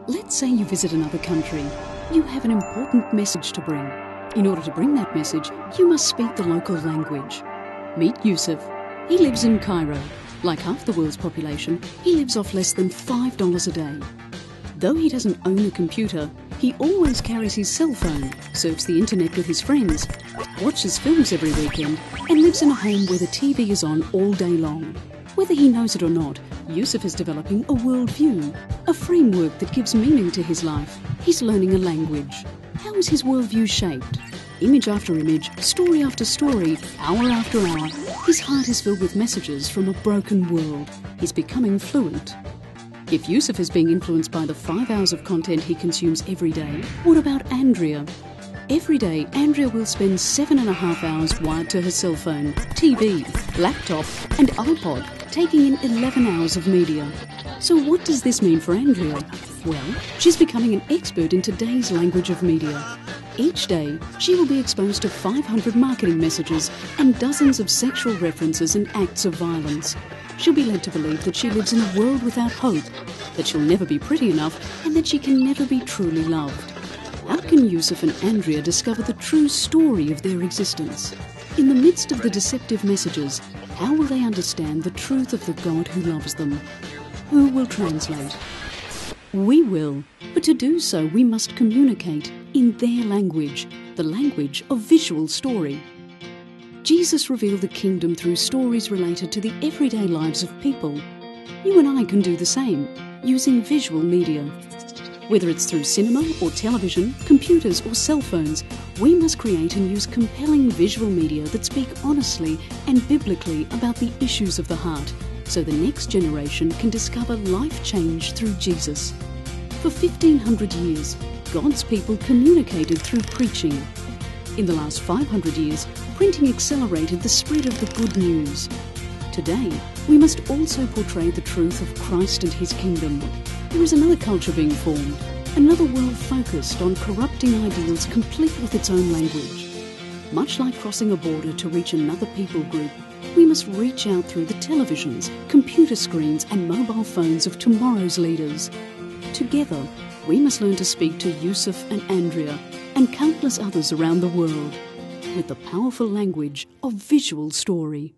Let's say you visit another country. You have an important message to bring. In order to bring that message, you must speak the local language. Meet Yuseff. He lives in Cairo. Like half the world's population, he lives off less than $5 a day. Though he doesn't own a computer, he always carries his cell phone, surfs the internet with his friends, watches films every weekend, and lives in a home where the TV is on all day long. Whether he knows it or not, Yuseff is developing a worldview, a framework that gives meaning to his life. He's learning a language. How is his worldview shaped? Image after image, story after story, hour after hour, his heart is filled with messages from a broken world. He's becoming fluent. If Yuseff is being influenced by the 5 hours of content he consumes every day, what about Andrea? Every day, Andrea will spend 7.5 hours wired to her cell phone, TV, laptop and iPod, taking in 11 hours of media. So what does this mean for Andrea? Well, she's becoming an expert in today's language of media. Each day, she will be exposed to 500 marketing messages and dozens of sexual references and acts of violence. She'll be led to believe that she lives in a world without hope, that she'll never be pretty enough, and that she can never be truly loved. How can Yuseff and Andrea discover the true story of their existence? In the midst of the deceptive messages, how will they understand the truth of the God who loves them? Who will translate? We will, but to do so we must communicate in their language, the language of visual story. Jesus revealed the kingdom through stories related to the everyday lives of people. You and I can do the same, using visual media. Whether it's through cinema or television, computers or cell phones, we must create and use compelling visual media that speak honestly and biblically about the issues of the heart, so the next generation can discover life change through Jesus. For 1,500 years, God's people communicated through preaching. In the last 500 years, printing accelerated the spread of the good news. Today, we must also portray the truth of Christ and his kingdom. There is another culture being formed, another world focused on corrupting ideals complete with its own language. Much like crossing a border to reach another people group, we must reach out through the televisions, computer screens and mobile phones of tomorrow's leaders. Together, we must learn to speak to Yuseff and Andrea and countless others around the world with the powerful language of visual story.